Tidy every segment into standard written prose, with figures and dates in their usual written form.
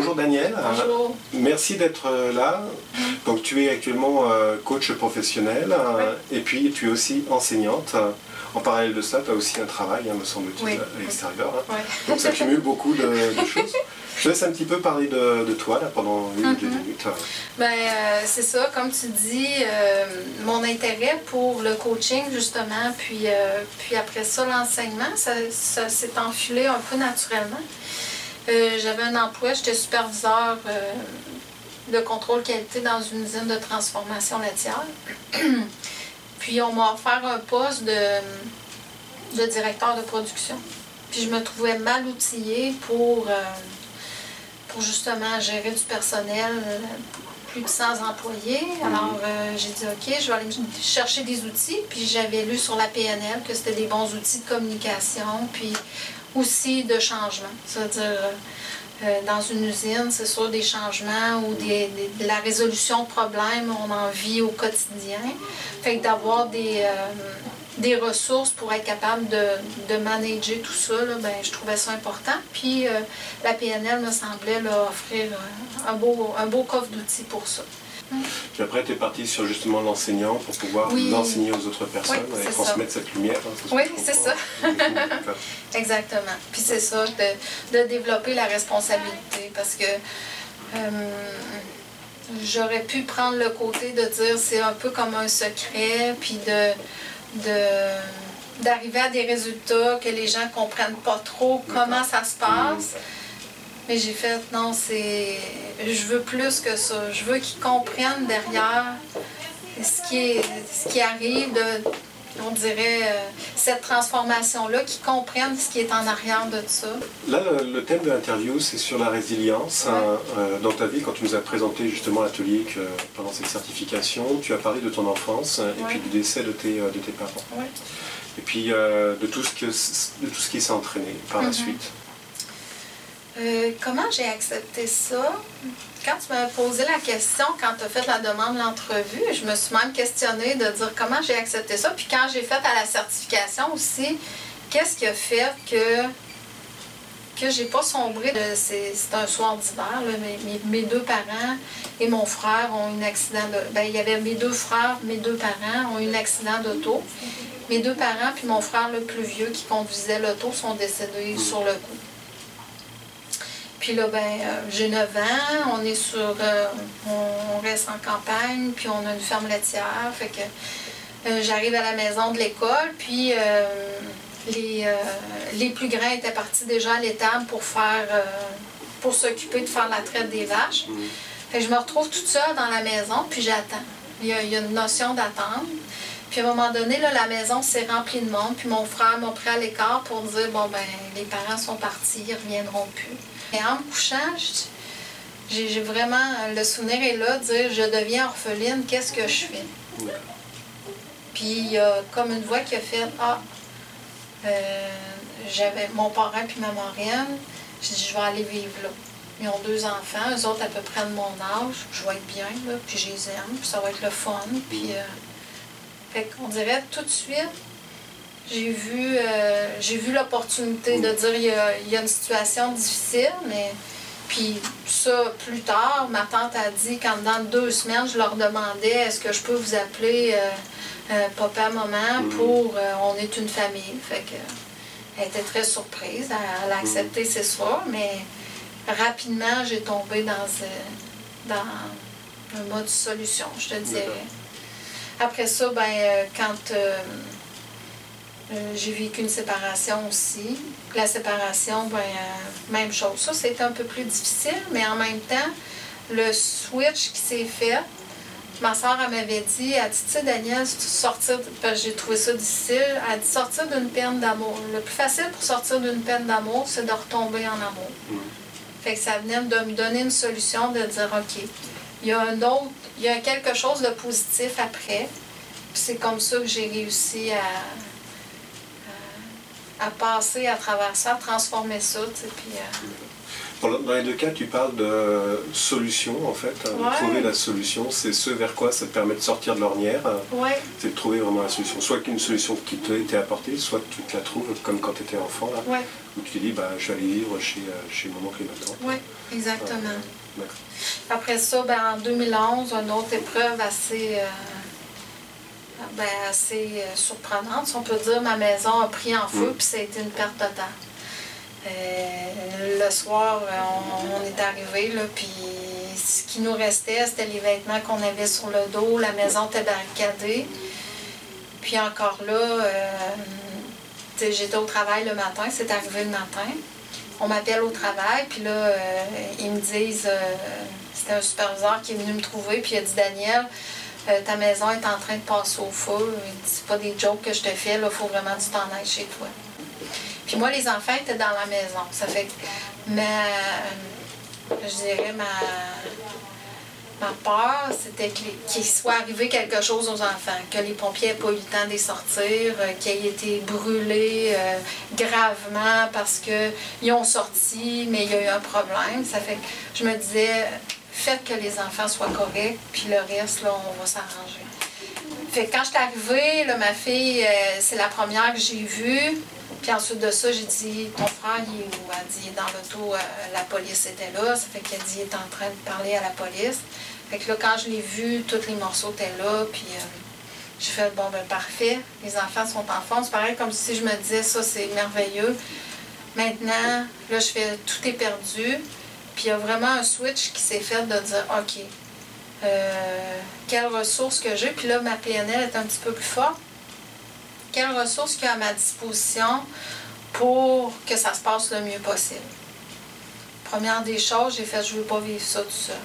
bonjour Danielle. Bonjour. Merci d'être là. Donc tu es actuellement coach professionnel et puis tu es aussi enseignante. En parallèle de ça, tu as aussi un travail, me semble-t-il, à l'extérieur. Donc ça cumule beaucoup de choses. Je te laisse un petit peu parler de toi là, pendant une ou deux minutes. C'est ça, comme tu dis, mon intérêt pour le coaching justement, puis après ça l'enseignement, ça s'est enfilé un peu naturellement. J'avais un emploi, j'étais superviseur de contrôle qualité dans une usine de transformation laitière. Puis on m'a offert un poste de directeur de production. Puis je me trouvais mal outillée pour justement gérer du personnel, plus de 100 employés. Alors j'ai dit ok, je vais aller chercher des outils. Puis j'avais lu sur la PNL que c'était des bons outils de communication, puis aussi de changement. C'est-à-dire dans une usine, c'est sûr des changements ou de la résolution de problèmes, on en vit au quotidien. Fait que d'avoir des ressources pour être capable de manager tout ça, là, je trouvais ça important. Puis la PNL me semblait là, offrir un beau coffre d'outils pour ça. Puis après, tu es partie sur justement l'enseignant pour pouvoir l'enseigner aux autres personnes et transmettre cette lumière. Oui, c'est ça. Exactement. Puis c'est ça, de développer la responsabilité parce que j'aurais pu prendre le côté de dire c'est un peu comme un secret, puis d'arriver à des résultats que les gens ne comprennent pas trop comment ça se passe. Mais j'ai fait, non, je veux plus que ça. Je veux qu'ils comprennent derrière ce qui arrive, on dirait, cette transformation-là, qu'ils comprennent ce qui est en arrière de ça. Là, le thème de l'interview, c'est sur la résilience. Dans ta vie, quand tu nous as présenté justement l'atelier pendant cette certification, tu as parlé de ton enfance et puis du décès de tes parents. Et puis de tout ce qui s'est entraîné par la suite. Comment j'ai accepté ça? Quand tu m'as posé la question, quand tu as fait la demande de l'entrevue, je me suis même questionnée de dire comment j'ai accepté ça. Puis quand j'ai fait à la certification aussi, qu'est-ce qui a fait que j'ai pas sombré? C'est un soir d'hiver, mes deux parents et mon frère ont eu un accident de... il y avait mes deux frères, mes deux parents ont eu un accident d'auto. Mes deux parents puis mon frère le plus vieux qui conduisait l'auto sont décédés sur le coup. Puis là, j'ai 9 ans, on est on reste en campagne, puis on a une ferme laitière. Fait que j'arrive à la maison de l'école, puis les plus grands étaient partis déjà à l'étable pour s'occuper de faire la traite des vaches. Fait que je me retrouve toute seule dans la maison, puis j'attends. Il y a une notion d'attendre. Puis à un moment donné, là, la maison s'est remplie de monde, puis mon frère m'a pris à l'écart pour dire, bon, les parents sont partis, ils ne reviendront plus. Et en me couchant, j'ai vraiment, le souvenir est là, de dire, je deviens orpheline, qu'est-ce que je fais? Puis il y a comme une voix qui a fait, j'avais mon parrain puis ma marraine, j'ai dit, je vais aller vivre là. Ils ont 2 enfants, eux autres à peu près de mon âge, je vais être bien, là, puis je les aime, puis ça va être le fun. Puis, fait qu'on dirait tout de suite, j'ai vu l'opportunité de dire il y a une situation difficile, mais puis ça, plus tard, ma tante a dit quand dans 2 semaines, je leur demandais est-ce que je peux vous appeler papa, maman pour on est une famille. Fait que elle était très surprise, elle a accepté, c'est sûr, mais rapidement, j'ai tombé dans un mode solution, je te dirais. Après ça, quand j'ai vécu une séparation aussi. La séparation, même chose. Ça, c'était un peu plus difficile, mais en même temps, le switch qui s'est fait, ma soeur, elle m'avait dit, elle dit, tu sais, Danielle, sortir, parce que j'ai trouvé ça difficile, elle dit, sortir d'une peine d'amour. Le plus facile pour sortir d'une peine d'amour, c'est de retomber en amour. Fait que ça venait de me donner une solution, de dire, OK, il y a quelque chose de positif après. Puis c'est comme ça que j'ai réussi à passer à travers ça, à transformer ça. Puis, Dans les deux cas, tu parles de solution, en fait. Ouais. Trouver la solution, c'est ce vers quoi ça te permet de sortir de l'ornière. Ouais. C'est de trouver vraiment la solution. Soit qu'une solution qui t'a été apportée, soit que tu te la trouves, comme quand tu étais enfant, là, ouais. où tu te dis, bah, je vais aller vivre chez mon oncle et ma tante. Oui, exactement. D'accord. Après ça, ben, en 2011, une autre épreuve assez surprenante, si on peut dire. Ma maison a pris en feu, puis ça a été une perte totale. Le soir, on est arrivé, là, puis ce qui nous restait, c'était les vêtements qu'on avait sur le dos. La maison était barricadée. Puis encore là, j'étais au travail le matin, c'est arrivé le matin. On m'appelle au travail, puis là, ils me disent, c'était un superviseur qui est venu me trouver, puis il a dit, Danielle, ta maison est en train de passer au feu. Il dit, c'est pas des jokes que je te fais, il faut vraiment que tu t'en ailles chez toi. Puis moi, les enfants étaient dans la maison. Ça fait que je dirais, ma peur, c'était qu'il soit arrivé quelque chose aux enfants, que les pompiers n'aient pas eu le temps de les sortir, qu'ils aient été brûlés gravement parce qu'ils ont sorti, mais il y a eu un problème. Ça fait que je me disais, faites que les enfants soient corrects, puis le reste, là, on va s'arranger. Fait que quand je suis arrivée, là, ma fille, c'est la première que j'ai vue. Puis ensuite de ça, j'ai dit, ton frère, il est où? Elle dit, il est dans l'auto, la police était là. Ça fait qu'elle dit, il est en train de parler à la police. Fait que là, quand je l'ai vu, tous les morceaux étaient là. Puis j'ai fait, bon, ben parfait, les enfants sont en forme. C'est pareil comme si je me disais, ça, c'est merveilleux. Maintenant, là, je fais, tout est perdu. Puis il y a vraiment un switch qui s'est fait de dire, OK, quelles ressources que j'ai? Puis là, ma PNL est un petit peu plus forte. Quelles ressources qu'il y a à ma disposition pour que ça se passe le mieux possible. Première des choses, j'ai fait, je ne veux pas vivre ça tout seul.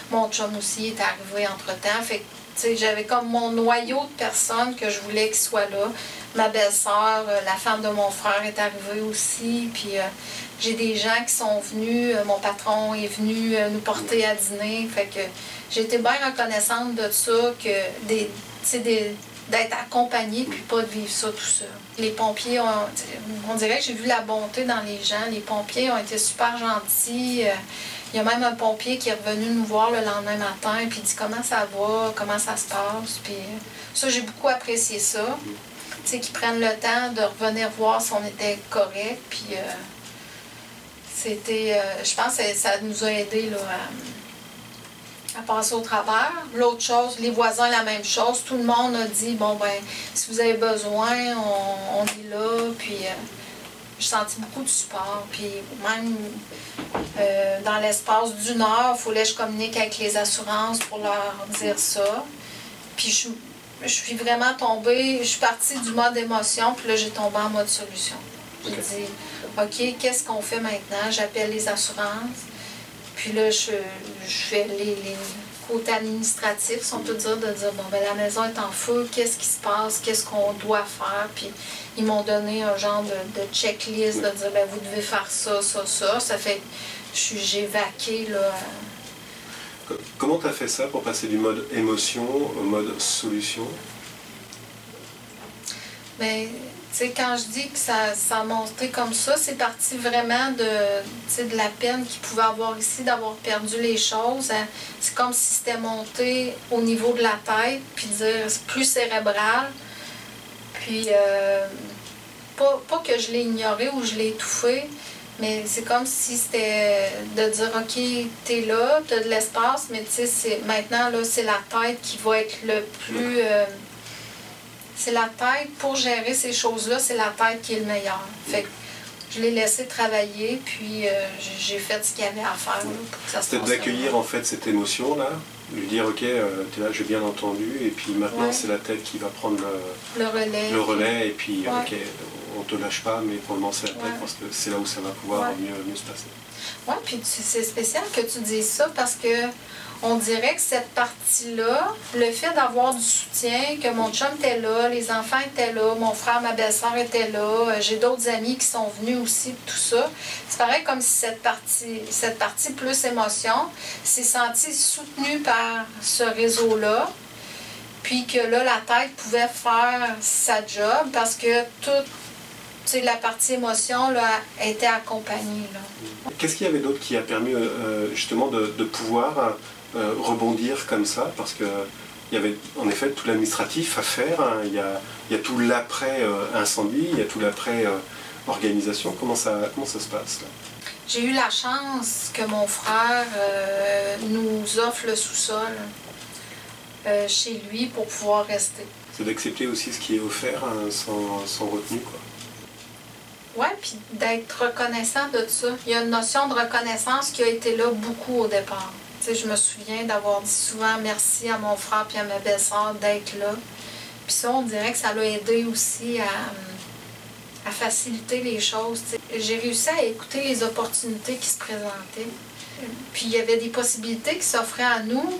Mon chum aussi est arrivé entre-temps. Fait que, j'avais comme mon noyau de personnes que je voulais qu'ils soient là. Ma belle-sœur, la femme de mon frère est arrivée aussi. Puis j'ai des gens qui sont venus. Mon patron est venu nous porter à dîner. Fait que j'ai été bien reconnaissante de ça, que d'être accompagnée puis pas de vivre ça tout seul. Les pompiers, on dirait que j'ai vu la bonté dans les gens. Les pompiers ont été super gentils. Il y a même un pompier qui est revenu nous voir le lendemain matin puis il dit comment ça va, comment ça se passe. Puis ça, j'ai beaucoup apprécié ça. Qu'ils prennent le temps de revenir voir si on était correct. Puis c'était, je pense que ça nous a aidés là, à passer au travers. L'autre chose, les voisins, la même chose. Tout le monde a dit, bon, ben, si vous avez besoin, on est là. Puis, j'ai senti beaucoup de support. Puis, même dans l'espace d'une heure, il fallait que je communique avec les assurances pour leur dire ça. Puis, je suis vraiment tombée, je suis partie du mode émotion, puis là, j'ai tombé en mode solution. J'ai dit, OK, qu'est-ce qu'on fait maintenant? J'appelle les assurances. Puis là, je fais les côtés administratifs, si on peut dire, de dire, bon, ben la maison est en feu, qu'est-ce qui se passe, qu'est-ce qu'on doit faire. Puis ils m'ont donné un genre de checklist, de dire, ben vous devez faire ça, ça, ça. Ça fait que j'ai vaqué, là. Comment tu as fait ça pour passer du mode émotion au mode solution? Bien, tu sais, quand je dis que ça a monté comme ça, c'est parti vraiment de la peine qu'il pouvait avoir ici, d'avoir perdu les choses. C'est comme si c'était monté au niveau de la tête, puis dire c'est plus cérébral. Puis, pas que je l'ai ignoré ou je l'ai étouffé, mais c'est comme si c'était de dire, OK, t'es là, t'as de l'espace, mais tu sais, maintenant, là, c'est la tête qui va être le plus... c'est la tête, pour gérer ces choses-là, c'est la tête qui est le meilleur. Fait que je l'ai laissé travailler, puis j'ai fait ce qu'il y avait à faire là, pour que ça se passe. C'était d'accueillir en fait cette émotion-là, de lui dire, OK, t'es là, j'ai bien entendu, et puis maintenant c'est la tête qui va prendre le relais, et puis, OK, on te lâche pas, mais pour le moment c'est la tête, parce que c'est là où ça va pouvoir mieux se passer. Oui, puis c'est spécial que tu dises ça, parce que on dirait que cette partie-là, le fait d'avoir du soutien, que mon chum était là, les enfants étaient là, mon frère, ma belle-sœur étaient là, j'ai d'autres amis qui sont venus aussi, tout ça. C'est pareil comme si cette partie plus émotion s'est sentie soutenue par ce réseau-là, puis que là, la tête pouvait faire sa job parce que sais, la partie émotion, là, a été accompagnée, là. Qu'est-ce qu'il y avait d'autre qui a permis justement de pouvoir rebondir comme ça? Parce que il y avait en effet tout l'administratif à faire, hein. Il y a tout l'après incendie, il y a tout l'après organisation. Comment ça se passe là? J'ai eu la chance que mon frère nous offre le sous-sol chez lui pour pouvoir rester. C'est d'accepter aussi ce qui est offert hein, sans retenue, quoi. Oui, puis d'être reconnaissant de ça. Il y a une notion de reconnaissance qui a été là beaucoup au départ. Tu sais, je me souviens d'avoir dit souvent merci à mon frère et à ma belle-sœur d'être là. Puis ça, on dirait que ça l'a aidé aussi à faciliter les choses. J'ai réussi à écouter les opportunités qui se présentaient. Puis il y avait des possibilités qui s'offraient à nous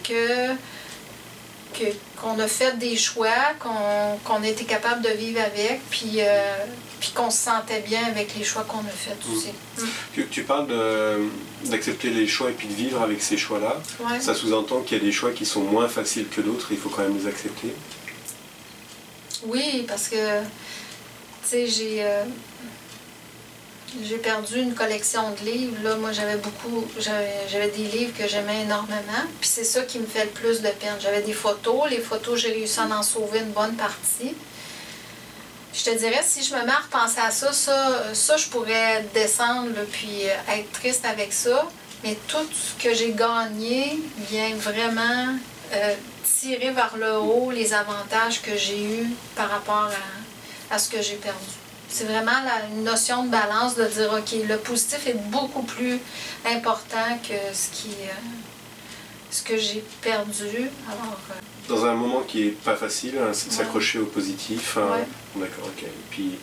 qu'on a fait des choix, qu'on a été capable de vivre avec, puis qu'on se sentait bien avec les choix qu'on a faits aussi. Tu parles d'accepter les choix et puis de vivre avec ces choix-là. Ouais. Ça sous-entend qu'il y a des choix qui sont moins faciles que d'autres, il faut quand même les accepter. Oui, parce que, tu sais, j'ai perdu une collection de livres. Là, moi, j'avais des livres que j'aimais énormément. Puis c'est ça qui me fait le plus de peine. J'avais des photos. Les photos, j'ai réussi à en sauver une bonne partie. Je te dirais, si je me mets à repenser à ça, je pourrais descendre là, puis être triste avec ça. Mais tout ce que j'ai gagné vient vraiment tirer vers le haut les avantages que j'ai eus par rapport à ce que j'ai perdu. C'est vraiment une notion de balance de dire, OK, le positif est beaucoup plus important que ce que j'ai perdu. Alors, dans un moment qui n'est pas facile, hein, c'est de s'accrocher au positif. Hein. Ouais. D'accord, ok. Et puis,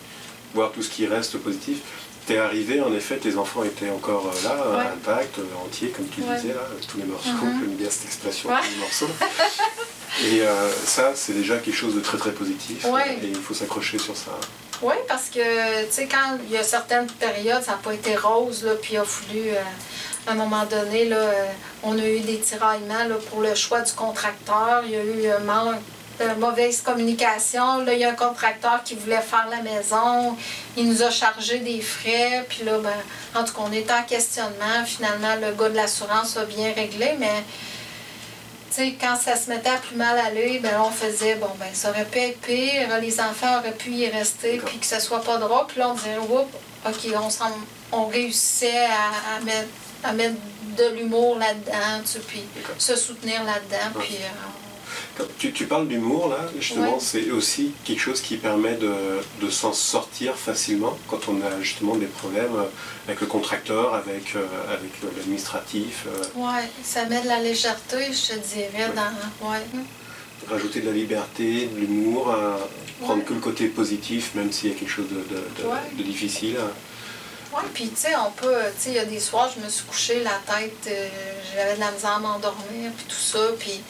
voir tout ce qui reste positif. T'es arrivé, en effet, tes enfants étaient encore là, intacts, entiers, comme tu disais, là, tous les morceaux. J'aime bien cette expression, tous les morceaux. Et ça, c'est déjà quelque chose de très, très positif. Et il faut s'accrocher sur ça. Oui, parce que, tu sais, quand il y a certaines périodes, ça n'a pas été rose, là, puis il a fallu, à un moment donné, là, on a eu des tiraillements là, pour le choix du contracteur. Il y a eu mauvaise communication. Là, il y a un contracteur qui voulait faire la maison. Il nous a chargé des frais. Puis là, ben, en tout cas, on était en questionnement. Finalement, le gars de l'assurance a bien réglé, mais quand ça se mettait à plus mal aller, ben on faisait, bon, ben ça aurait pu être pire, les enfants auraient pu y rester, puis que ça soit pas drôle. Puis là, on disait, oups, OK, on réussissait à mettre de l'humour là-dedans, puis se soutenir là-dedans. Puis, tu parles d'humour, là, justement, c'est aussi quelque chose qui permet de s'en sortir facilement quand on a justement des problèmes avec le contracteur, avec l'administratif. Oui, ça met de la légèreté, je te dirais. Rajouter de la liberté, de l'humour, prendre que le côté positif, même s'il y a quelque chose de difficile. Oui, puis tu sais, il y a des soirs, je me suis couchée la tête, j'avais de la misère à m'endormir, puis tout ça, puis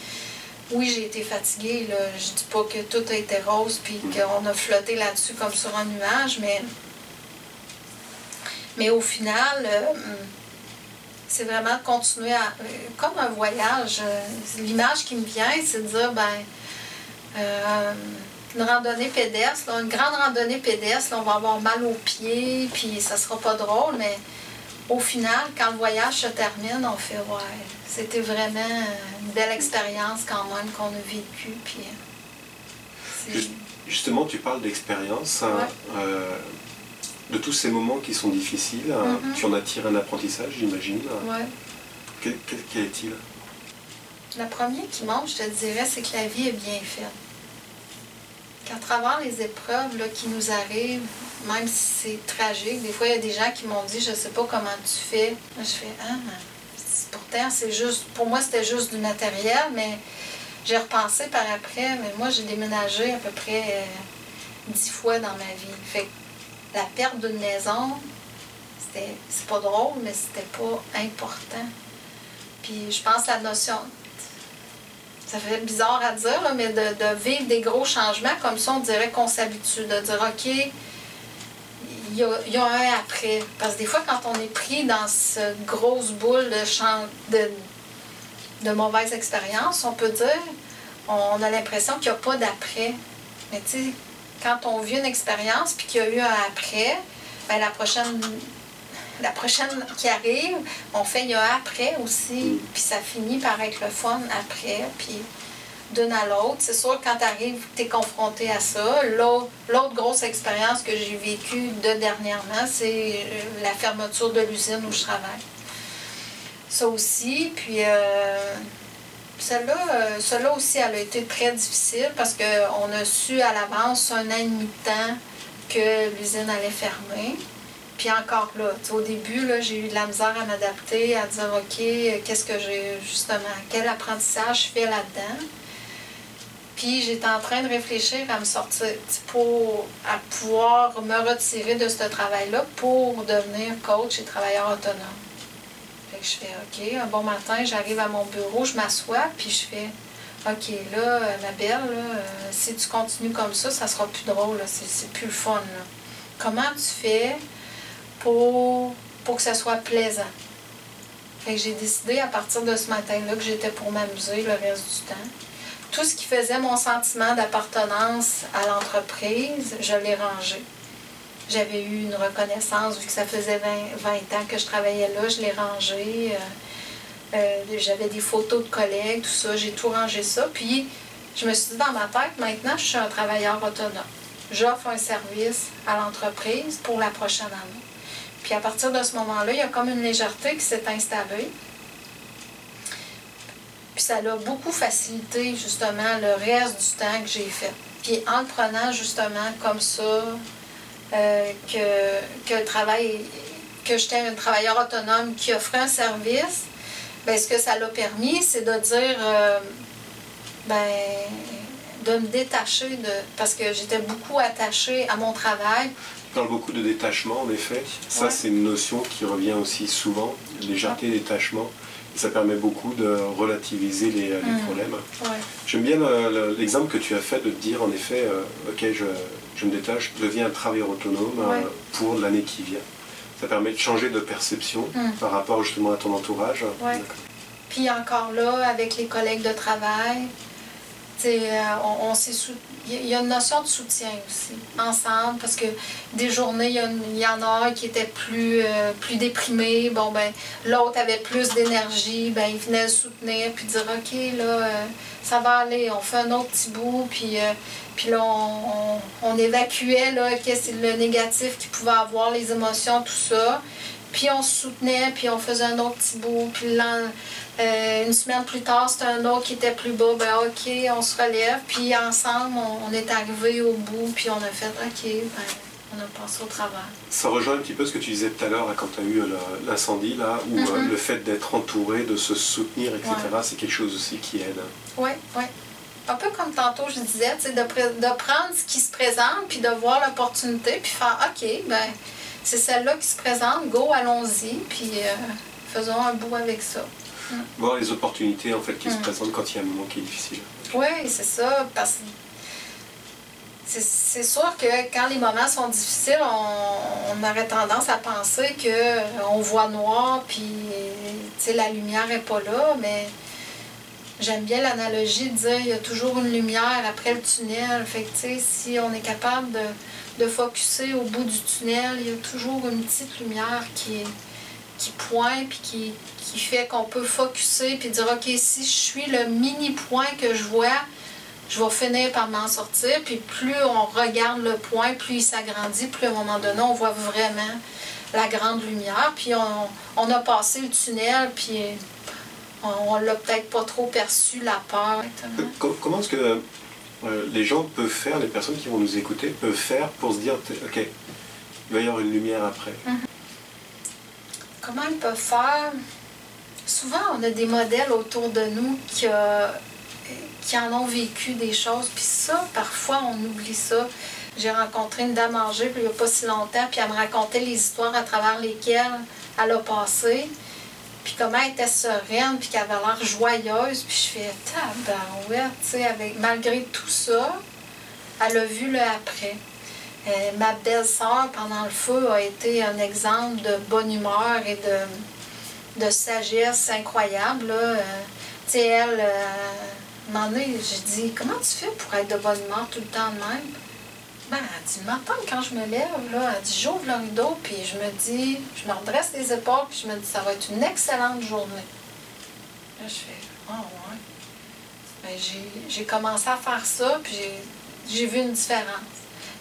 oui, j'ai été fatiguée, là. Je dis pas que tout a été rose puis qu'on a flotté là-dessus comme sur un nuage, mais au final, c'est vraiment continuer comme un voyage. L'image qui me vient, c'est de dire, une randonnée pédestre, là, une grande randonnée pédestre, là, on va avoir mal aux pieds, puis ça sera pas drôle, mais au final, quand le voyage se termine, on fait, c'était vraiment une belle expérience quand même qu'on a vécue. Justement, tu parles d'expérience, de tous ces moments qui sont difficiles. Tu en as tiré un apprentissage, j'imagine. Quel est-il? Le premier qui monte, je te dirais, c'est que la vie est bien faite. Qu'à travers les épreuves là, qui nous arrivent, même si c'est tragique, des fois, il y a des gens qui m'ont dit, je sais pas comment tu fais. Moi, je fais, pourtant, c'est juste, pour moi, c'était juste du matériel, mais j'ai repensé par après, mais moi, j'ai déménagé à peu près 10 fois dans ma vie. Fait que la perte d'une maison, c'est pas drôle, mais c'était pas important. Puis je pense à la notion, ça fait bizarre à dire, là, mais de vivre des gros changements comme ça, on dirait qu'on s'habitue, de dire, OK, il y a un après. Parce que des fois, quand on est pris dans cette grosse boule de mauvaise expérience, on peut dire, on a l'impression qu'il n'y a pas d'après. Mais tu sais, quand on vit une expérience puis qu'il y a eu un après, ben la prochaine qui arrive, on fait il y a un après aussi, puis ça finit par être le fun après, puis d'une à l'autre. C'est sûr, quand tu arrives, tu es confronté à ça. L'autre grosse expérience que j'ai vécue dernièrement, c'est la fermeture de l'usine où je travaille. Ça aussi, puis celle-là aussi, elle a été très difficile parce qu'on a su à l'avance, 1 an et demi de temps, que l'usine allait fermer. Puis encore là, au début, j'ai eu de la misère à m'adapter, à dire, OK, qu'est-ce que j'ai, justement, quel apprentissage je fais là-dedans. Puis j'étais en train de réfléchir à me sortir, à pouvoir me retirer de ce travail-là pour devenir coach et travailleur autonome. Fait que je fais, OK, un bon matin, j'arrive à mon bureau, je m'assois, puis je fais, OK, là, ma belle, là, si tu continues comme ça sera plus drôle, c'est plus le fun. Là. Comment tu fais pour que ça soit plaisant? Fait que j'ai décidé à partir de ce matin-là que j'étais pour m'amuser le reste du temps. Tout ce qui faisait mon sentiment d'appartenance à l'entreprise, je l'ai rangé. J'avais eu une reconnaissance, vu que ça faisait 20 ans que je travaillais là, je l'ai rangé. J'avais des photos de collègues, tout ça, j'ai tout rangé ça. Puis, je me suis dit dans ma tête, maintenant, je suis un travailleur autonome. J'offre un service à l'entreprise pour la prochaine année. Puis, à partir de ce moment-là, il y a comme une légèreté qui s'est installée. Puis ça a beaucoup facilité, justement, le reste du temps que j'ai fait. Puis en le prenant, justement, comme ça, que le travail, que j'étais un travailleur autonome qui offrait un service, bien, ce que ça l'a permis, c'est de dire, de me détacher parce que j'étais beaucoup attachée à mon travail. Tu parles beaucoup de détachement, en effet. Ça, c'est une notion qui revient aussi souvent, légèreté, détachement. Ça permet beaucoup de relativiser les problèmes. Ouais. J'aime bien l'exemple que tu as fait de dire, en effet, OK, je me détache, je deviens un travailleur autonome pour l'année qui vient. Ça permet de changer de perception par rapport justement à ton entourage. Ouais. Puis encore là, avec les collègues de travail, il y a une notion de soutien aussi, ensemble, parce que des journées, il y en a un qui était plus déprimé, bon ben l'autre avait plus d'énergie, ben il venait le soutenir, puis dire OK, là, ça va aller, on fait un autre petit bout, puis là, on évacuait là, le négatif qu'il pouvait avoir, les émotions, tout ça. Puis on se soutenait, puis on faisait un autre petit bout. Puis une semaine plus tard, c'était un autre qui était plus bas. Ben OK, on se relève. Puis ensemble, on est arrivé au bout, puis on a fait OK, on a passé au travers. Ça rejoint un petit peu ce que tu disais tout à l'heure quand tu as eu l'incendie, là, où le fait d'être entouré, de se soutenir, etc., c'est quelque chose aussi qui aide. Oui, oui. Un peu comme tantôt je disais, de prendre ce qui se présente, puis de voir l'opportunité, puis faire OK, ben c'est celle-là qui se présente, go, allons-y, puis faisons un bout avec ça. Voir les opportunités en fait qui se présentent quand il y a un moment qui est difficile. Oui, c'est ça, parce que c'est sûr que quand les moments sont difficiles, on aurait tendance à penser qu'on voit noir, puis la lumière n'est pas là, mais j'aime bien l'analogie de dire qu'il y a toujours une lumière après le tunnel. Fait que, si on est capable de focusser au bout du tunnel, il y a toujours une petite lumière qui pointe puis qui fait qu'on peut focusser puis dire OK, si je suis le mini point que je vois, je vais finir par m'en sortir. Puis plus on regarde le point, plus il s'agrandit, plus à un moment donné, on voit vraiment la grande lumière. Puis on a passé le tunnel, puis on l'a peut-être pas trop perçu, la peur. Comment est-ce que les gens peuvent faire, les personnes qui vont nous écouter, peuvent faire pour se dire OK, il va y avoir une lumière après? Comment ils peuvent faire? Souvent, on a des modèles autour de nous qui en ont vécu des choses. Puis ça, parfois, on oublie ça. J'ai rencontré une dame âgée il n'y a pas si longtemps, puis elle me racontait les histoires à travers lesquelles elle a passé. Puis comment elle était sereine, puis qu'elle avait l'air joyeuse. Puis je fais tabarouette, tu sais, malgré tout ça, elle a vu le après. Ma belle-sœur, pendant le feu, a été un exemple de bonne humeur et de sagesse incroyable. Tu sais, elle, à un moment donné, j'ai dit, comment tu fais pour être de bonne humeur tout le temps de même? Ben, elle dit, le matin, quand je me lève, là, elle dit, j'ouvre le rideau, puis je me dis, je me redresse les épaules, puis je me dis, ça va être une excellente journée. Là, je fais, ah ouais. Ben, j'ai commencé à faire ça, puis j'ai vu une différence.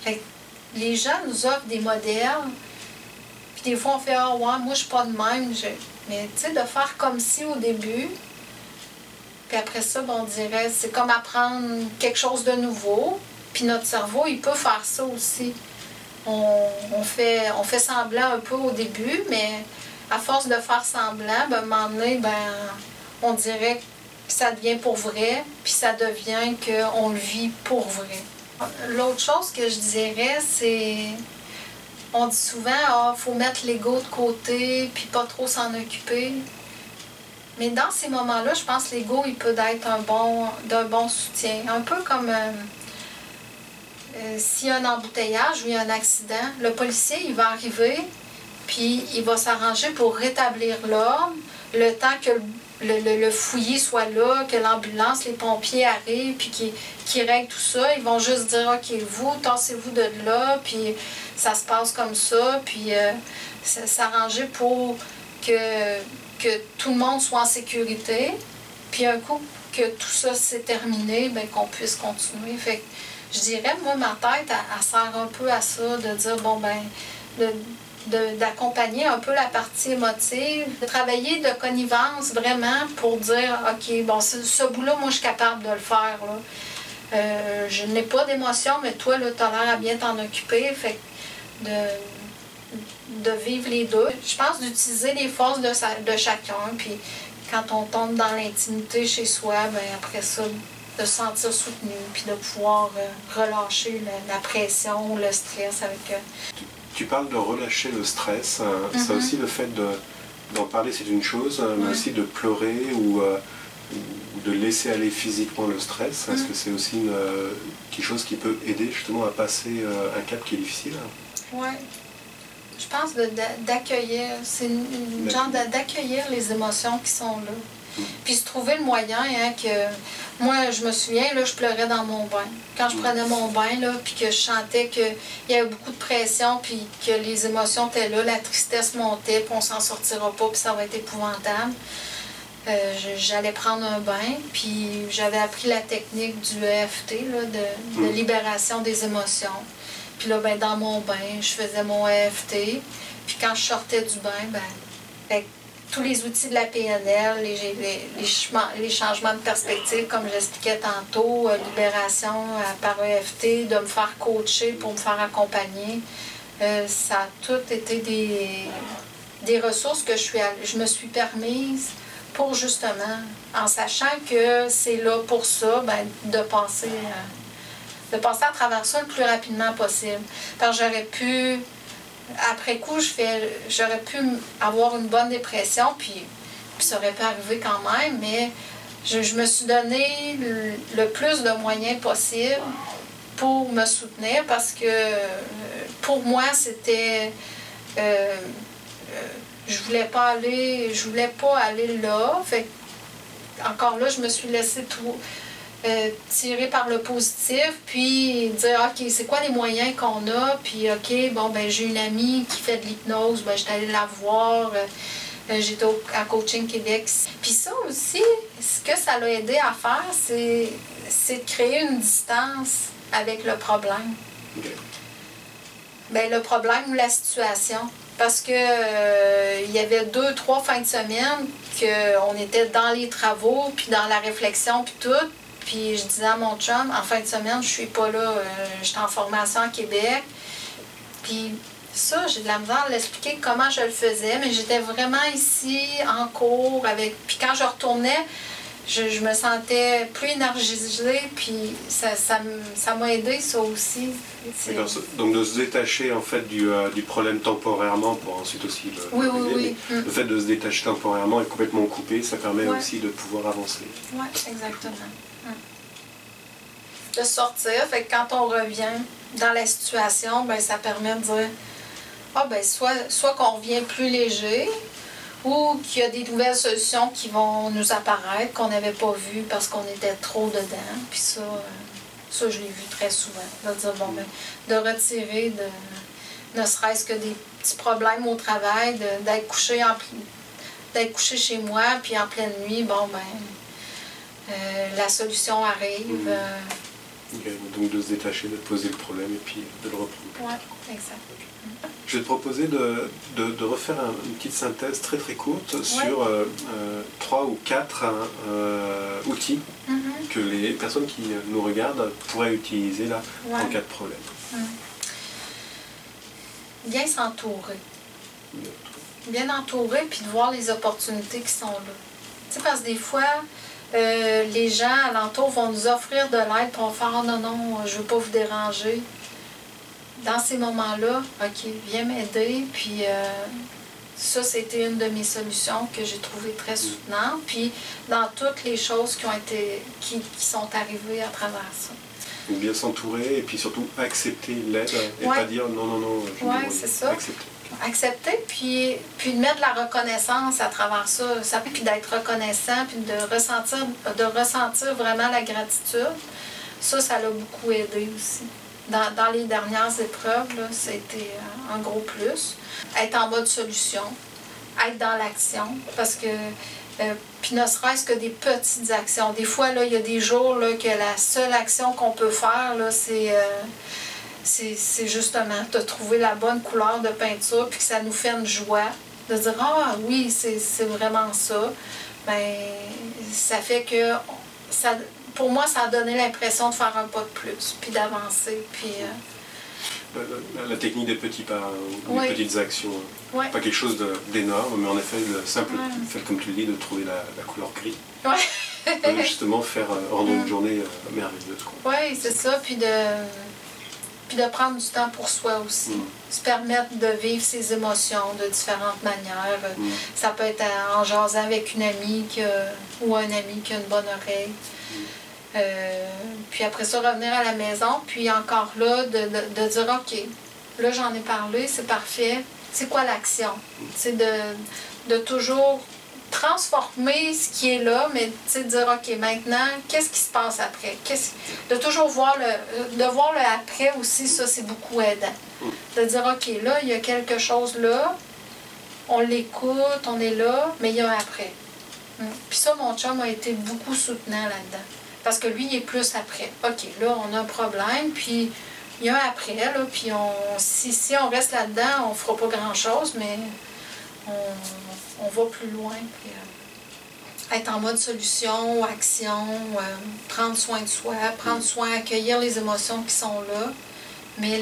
Fait que les gens nous offrent des modèles, puis des fois, on fait, ah ouais, moi, je suis pas de même. Mais, tu sais, de faire comme si au début, puis après ça, ben, on dirait, c'est comme apprendre quelque chose de nouveau. Puis notre cerveau, il peut faire ça aussi. On fait semblant un peu au début, mais à force de faire semblant, ben, à un moment donné, ben, on dirait que ça devient pour vrai, puis ça devient qu'on le vit pour vrai. L'autre chose que je dirais, c'est... On dit souvent, ah, faut mettre l'ego de côté, puis pas trop s'en occuper. Mais dans ces moments-là, je pense que l'ego, il peut être d'un bon soutien. Un peu comme... s'il y a un embouteillage ou il y a un accident, le policier, il va arriver, puis il va s'arranger pour rétablir l'ordre, le temps que le fouillis soit là, que l'ambulance, les pompiers arrivent, puis qu'ils règlent tout ça. Ils vont juste dire, OK, vous, tassez-vous de là, puis ça se passe comme ça, puis s'arranger pour que tout le monde soit en sécurité. Puis un coup que tout ça s'est terminé, bien, qu'on puisse continuer. Fait que, je dirais, moi, ma tête, elle sert un peu à ça, de dire, bon, ben, d'accompagner un peu la partie émotive, de travailler de connivence vraiment pour dire, OK, bon, ce bout-là, moi, je suis capable de le faire, là. Je n'ai pas d'émotion, mais toi, là, tu as l'air à bien t'en occuper, fait que de vivre les deux. Je pense d'utiliser les forces de chacun, puis quand on tombe dans l'intimité chez soi, ben après ça, de se sentir soutenu, puis de pouvoir relâcher la pression ou le stress avec... Tu parles de relâcher le stress. Ça aussi, le fait d'en parler, c'est une chose, mais aussi de pleurer ou de laisser aller physiquement le stress. Est-ce que c'est aussi quelque chose qui peut aider justement à passer un cap qui est difficile? Oui. Je pense d'accueillir, c'est une genre d'accueillir les émotions qui sont là. Puis se trouver le moyen, hein, que... Moi, je me souviens, là, je pleurais dans mon bain. Quand je prenais mon bain, là, puis que je sentais qu'il y avait beaucoup de pression, puis que les émotions étaient là, la tristesse montait, puis on s'en sortira pas, puis ça va être épouvantable. J'allais prendre un bain, puis j'avais appris la technique du EFT, là, de libération des émotions. Puis là, ben, dans mon bain, je faisais mon EFT. Puis quand je sortais du bain, ben, tous les outils de la PNL, les changements de perspective, comme j'expliquais tantôt, libération par EFT, de me faire coacher pour me faire accompagner, ça a tout été des ressources que je me suis permise pour justement, en sachant que c'est là pour ça, ben, de passer à travers ça le plus rapidement possible. Parce que j'aurais pu... Après coup, j'aurais pu avoir une bonne dépression, puis ça aurait pu arriver quand même, mais je me suis donné le plus de moyens possible pour me soutenir, parce que pour moi, c'était... je voulais pas aller là. Fait encore là, je me suis laissée tirer par le positif, puis dire, OK, c'est quoi les moyens qu'on a? Puis, OK, bon, ben j'ai une amie qui fait de l'hypnose, ben j'étais allée la voir, j'étais à Coaching Québec. Puis ça aussi, ce que ça l'a aidé à faire, c'est de créer une distance avec le problème. Ben, le problème ou la situation. Parce que il y avait 2-3 fins de semaine qu'on était dans les travaux, puis dans la réflexion, puis tout. Puis je disais à mon chum, en fin de semaine, je suis pas là, j'étais en formation à Québec. Puis ça, j'ai de la misère à l'expliquer comment je le faisais, mais j'étais vraiment ici, en cours, puis quand je retournais, je me sentais plus énergisée, puis ça m'a aidé, ça aussi. Donc de se détacher en fait du problème temporairement pour ensuite aussi oui. Le fait de se détacher temporairement et complètement coupé, ça permet aussi de pouvoir avancer. Oui, exactement. De sortir, fait que quand on revient dans la situation, ben ça permet de dire ben soit qu'on revient plus léger, ou qu'il y a des nouvelles solutions qui vont nous apparaître, qu'on n'avait pas vues parce qu'on était trop dedans. Puis ça Ça, je l'ai vu très souvent. De dire, bon, ben, de retirer, ne serait-ce que des petits problèmes au travail, d'être couché chez moi, puis en pleine nuit, bon, ben, la solution arrive. Okay, donc de se détacher, de poser le problème et puis de le reprendre. Oui, exact. Okay. Je vais te proposer de refaire une petite synthèse très très courte sur 3 ou 4 outils que les personnes qui nous regardent pourraient utiliser là en cas de problème. Bien s'entourer. Bien entourer, puis de voir les opportunités qui sont là. Tu sais, parce que des fois, les gens alentour vont nous offrir de l'aide, puis on va faire « Oh non, non, je ne veux pas vous déranger ». Dans ces moments-là, OK, viens m'aider, puis ça, c'était une de mes solutions que j'ai trouvées très soutenantes, puis dans toutes les choses qui sont arrivées à travers ça. Donc bien s'entourer et puis surtout accepter l'aide et pas dire « Non, non, non, je me c'est ça. Accepter. Accepter, puis de mettre de la reconnaissance à travers ça puis d'être reconnaissant, puis de ressentir vraiment la gratitude. Ça l'a beaucoup aidé aussi. Dans les dernières épreuves, c'était un gros plus. Être en mode solution, être dans l'action, parce que, puis ne serait-ce que des petites actions. Des fois, il y a des jours là, que la seule action qu'on peut faire, c'est justement de trouver la bonne couleur de peinture, puis que ça nous fait une joie, de dire « Ah oui, c'est vraiment ça ». Bien, ça fait que, pour moi, ça a donné l'impression de faire un pas de plus, puis d'avancer, puis... La technique des petits pas, des petites actions. Pas quelque chose d'énorme, mais en effet, le simple fait, comme tu le dis, de trouver la couleur gris. Peut justement rendre une journée merveilleuse. Oui, c'est ça, puis de prendre du temps pour soi aussi. Se permettre de vivre ses émotions de différentes manières. Ça peut être en jasant avec une amie ou un ami qui a une bonne oreille. Puis après ça, revenir à la maison, puis encore là, de dire « OK, là j'en ai parlé, c'est parfait, c'est quoi l'action? » C'est de toujours transformer ce qui est là, mais de dire « OK, maintenant, qu'est-ce qui se passe après? » De toujours voir le après aussi, ça c'est beaucoup aidant. De dire « OK, là, il y a quelque chose là, on l'écoute, on est là, mais il y a un après. » Puis ça, mon chum a été beaucoup soutenant là-dedans. Parce que lui, il est plus après. OK, là, on a un problème, puis il y a un après, là, puis si on reste là-dedans, on ne fera pas grand-chose, mais on va plus loin. Puis, être en mode solution, action, prendre soin de soi, prendre soin, accueillir les émotions qui sont là, mais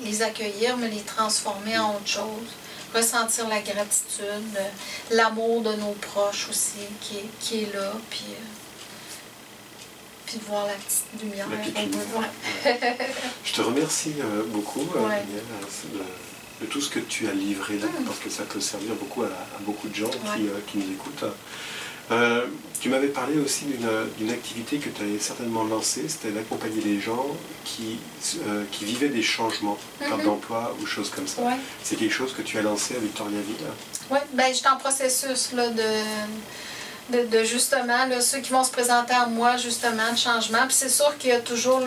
les accueillir, mais les transformer en autre chose. Ressentir la gratitude, l'amour de nos proches aussi, qui est là, puis de voir la petite lumière. Je te remercie beaucoup, Danielle, de tout ce que tu as livré là, parce que ça peut servir beaucoup à beaucoup de gens qui nous écoutent. Tu m'avais parlé aussi d'une activité que tu avais certainement lancée, c'était d'accompagner les gens qui vivaient des changements, perte d'emploi ou choses comme ça. C'est quelque chose que tu as lancé à Victoriaville. Oui, bien, j'étais en processus là, de justement, là, ceux qui vont se présenter à moi, justement, de changement. Puis c'est sûr qu'il y a toujours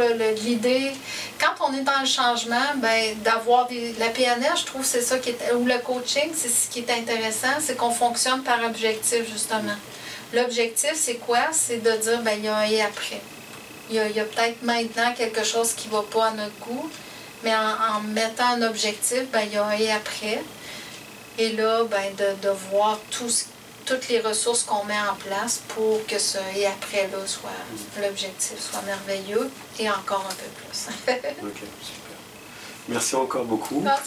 l'idée, quand on est dans le changement, ben d'avoir la PNL, je trouve c'est ça qui est, ou le coaching, c'est ce qui est intéressant, c'est qu'on fonctionne par objectif, justement. L'objectif, c'est quoi? C'est de dire, ben il y a un et après. Il y a peut-être maintenant quelque chose qui ne va pas à notre goût, mais en mettant un objectif, ben il y a un et après. Et là, ben de voir toutes les ressources qu'on met en place pour que ce et après-là soit l'objectif soit merveilleux et encore un peu plus. OK, super. Merci encore beaucoup.